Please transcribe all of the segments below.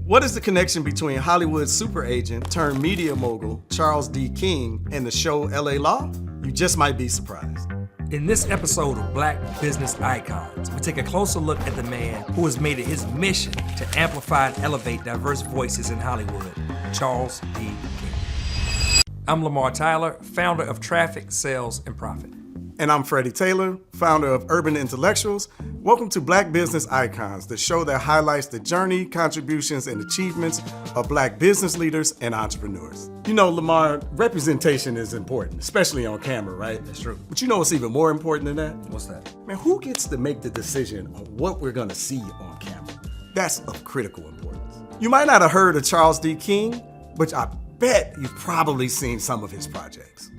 What is the connection between Hollywood super agent turned media mogul Charles D. King and the show LA Law? You just might be surprised. In this episode of Black Business Icons, we take a closer look at the man who has made it his mission to amplify and elevate diverse voices in Hollywood, Charles D. King. I'm Lamar Tyler, founder of Traffic, Sales, and Profit. And I'm Freddie Taylor, founder of Urban Intellectuals. Welcome to Black Business Icons, the show that highlights the journey, contributions, and achievements of Black business leaders and entrepreneurs. You know, Lamar, representation is important, especially on camera, right? That's true. But you know what's even more important than that? What's that? Man, who gets to make the decision on what we're gonna see on camera? That's of critical importance. You might not have heard of Charles D. King, but I bet you've probably seen some of his projects.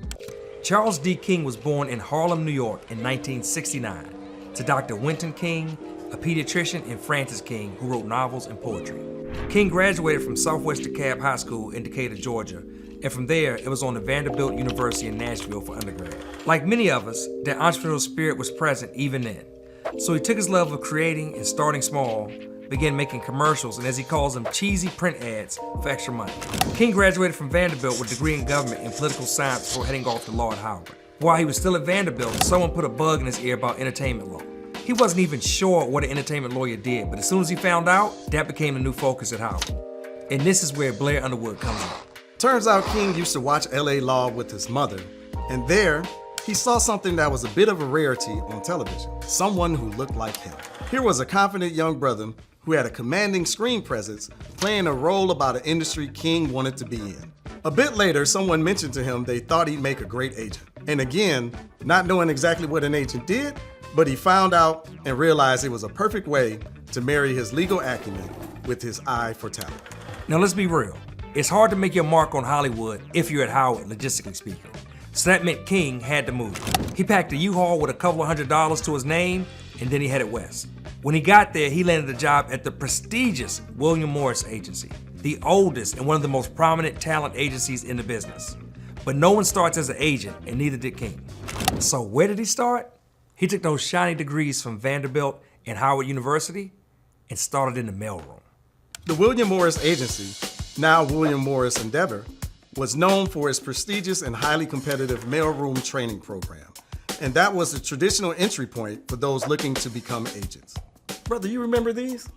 Charles D. King was born in Harlem, New York in 1969 to Dr. Winton King, a pediatrician, and Francis King, who wrote novels and poetry. King graduated from Southwest DeKalb High School in Decatur, Georgia, and from there, it was on to Vanderbilt University in Nashville for undergrad. Like many of us, that entrepreneurial spirit was present even then. So he took his love of creating and starting small, began making commercials, and as he calls them, cheesy print ads for extra money. King graduated from Vanderbilt with a degree in government and political science before heading off to law at Howard. While he was still at Vanderbilt, someone put a bug in his ear about entertainment law. He wasn't even sure what an entertainment lawyer did, but as soon as he found out, that became the new focus at Howard. And this is where Blair Underwood comes in. Turns out King used to watch LA Law with his mother, and there, he saw something that was a bit of a rarity on television, someone who looked like him. Here was a confident young brother who had a commanding screen presence, playing a role about an industry King wanted to be in. A bit later, someone mentioned to him they thought he'd make a great agent. And again, not knowing exactly what an agent did, but he found out and realized it was a perfect way to marry his legal acumen with his eye for talent. Now let's be real. It's hard to make your mark on Hollywood if you're at Howard, logistically speaking. So that meant King had to move. He packed a U-Haul with a couple of $100s to his name, and then he headed west. When he got there, he landed a job at the prestigious William Morris Agency, the oldest and one of the most prominent talent agencies in the business. But no one starts as an agent, and neither did King. So where did he start? He took those shiny degrees from Vanderbilt and Howard University and started in the mailroom. The William Morris Agency, now William Morris Endeavor, was known for its prestigious and highly competitive mailroom training program. And that was the traditional entry point for those looking to become agents. Brother, you remember these?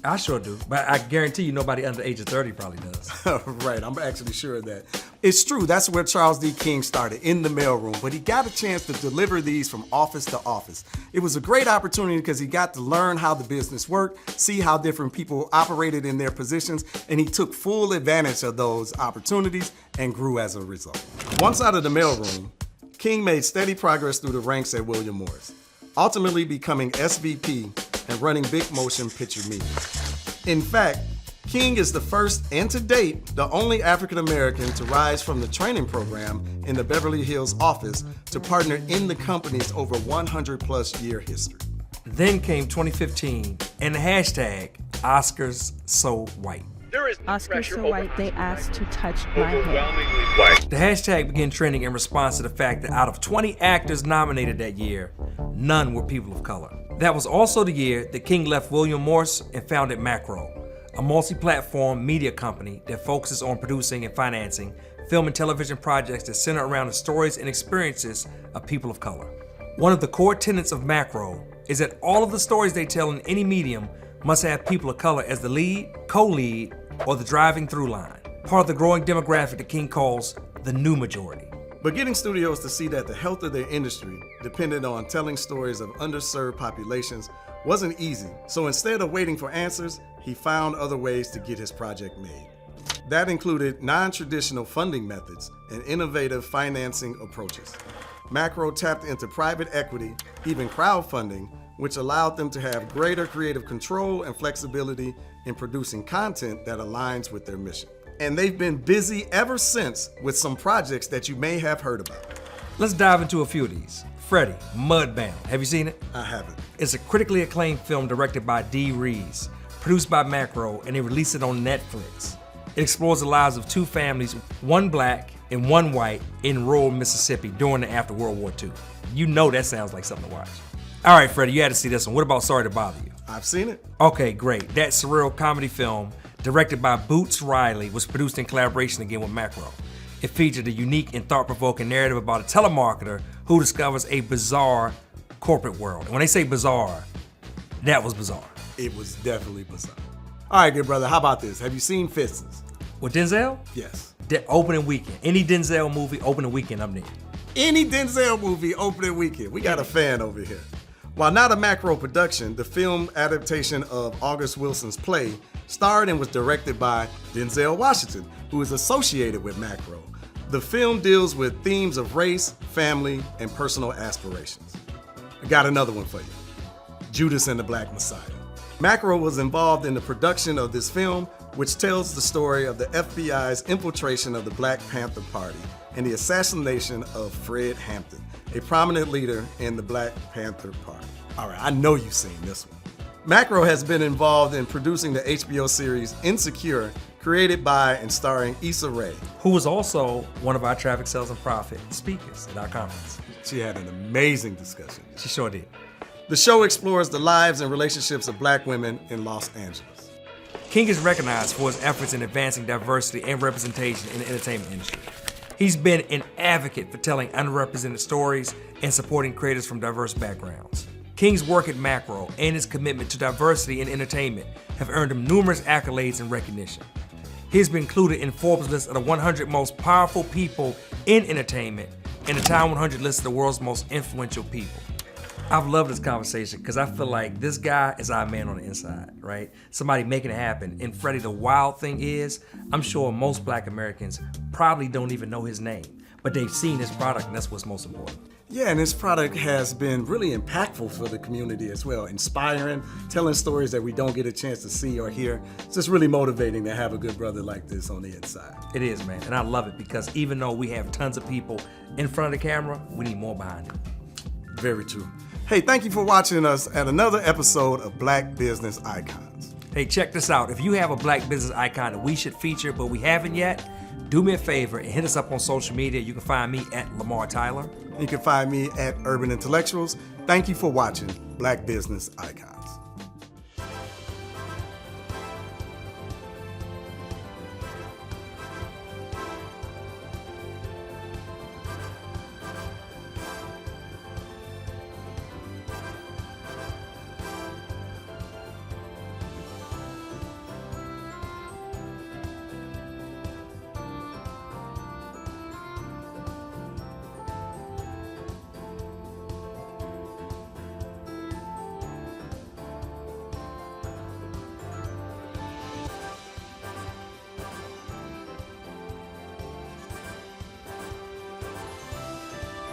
I sure do, but I guarantee you nobody under the age of 30 probably does. Right, I'm actually sure of that. It's true, that's where Charles D. King started, in the mailroom, but he got a chance to deliver these from office to office. It was a great opportunity because he got to learn how the business worked, see how different people operated in their positions, and he took full advantage of those opportunities and grew as a result. Once out of the mailroom, King made steady progress through the ranks at William Morris, ultimately becoming SVP and running big motion picture meetings. In fact, King is the first, and to date, the only African American to rise from the training program in the Beverly Hills office to partner in the company's over 100+ year history. Then came 2015 and the hashtag Oscars So White. Oscars So White, they asked to touch my hair. White. The hashtag began trending in response to the fact that out of 20 actors nominated that year, none were people of color. That was also the year that King left William Morris and founded Macro, a multi-platform media company that focuses on producing and financing film and television projects that center around the stories and experiences of people of color. One of the core tenets of Macro is that all of the stories they tell in any medium must have people of color as the lead, co-lead, or the driving through line, part of the growing demographic that King calls the new majority. But getting studios to see that the health of their industry depended on telling stories of underserved populations wasn't easy. So instead of waiting for answers, he found other ways to get his project made. That included non-traditional funding methods and innovative financing approaches. Macro tapped into private equity, even crowdfunding, which allowed them to have greater creative control and flexibility in producing content that aligns with their mission. And they've been busy ever since with some projects that you may have heard about. Let's dive into a few of these. Freddie, Mudbound. Have you seen it? I haven't. It's a critically acclaimed film directed by Dee Rees, produced by Macro, and they released it on Netflix. It explores the lives of two families, one black and one white, in rural Mississippi during and after World War II. You know that sounds like something to watch. All right, Freddie, you had to see this one. What about Sorry to Bother You? I've seen it. Okay, great. That surreal comedy film Directed by Boots Riley, was produced in collaboration again with Macro. It featured a unique and thought-provoking narrative about a telemarketer who discovers a bizarre corporate world. And when they say bizarre, that was bizarre. It was definitely bizarre. All right, good brother, how about this? Have you seen Fences? With Denzel? Yes. Opening weekend. Any Denzel movie, opening weekend, I'm there. Any Denzel movie opening weekend. We got a fan over here. While not a Macro production, the film adaptation of August Wilson's play starred and was directed by Denzel Washington, who is associated with Macro. The film deals with themes of race, family, and personal aspirations. I got another one for you. Judas and the Black Messiah. Macro was involved in the production of this film, which tells the story of the FBI's infiltration of the Black Panther Party and the assassination of Fred Hampton, a prominent leader in the Black Panther Party. All right, I know you've seen this one. Macro has been involved in producing the HBO series Insecure, created by and starring Issa Rae, who was also one of our traffic sales and profit speakers at our conference. She had an amazing discussion. She sure did. The show explores the lives and relationships of Black women in Los Angeles. King is recognized for his efforts in advancing diversity and representation in the entertainment industry. He's been an advocate for telling underrepresented stories and supporting creators from diverse backgrounds. King's work at Macro and his commitment to diversity in entertainment have earned him numerous accolades and recognition. He has been included in Forbes' list of the 100 most powerful people in entertainment and the Time 100 list of the world's most influential people. I've loved this conversation because I feel like this guy is our man on the inside, right? Somebody making it happen. And Freddie, the wild thing is, I'm sure most Black Americans probably don't even know his name, but they've seen his product, and that's what's most important. Yeah, and his product has been really impactful for the community as well, inspiring, telling stories that we don't get a chance to see or hear. It's just really motivating to have a good brother like this on the inside. It is, man, and I love it because even though we have tons of people in front of the camera, we need more behind it. Very true. Hey, thank you for watching us at another episode of Black Business Icons. Hey, check this out. If you have a Black business icon that we should feature, but we haven't yet, do me a favor and hit us up on social media. You can find me at Lamar Tyler. You can find me at Urban Intellectuals. Thank you for watching Black Business Icons.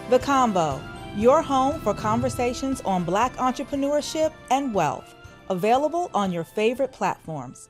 The Convo, your home for conversations on Black entrepreneurship and wealth, available on your favorite platforms.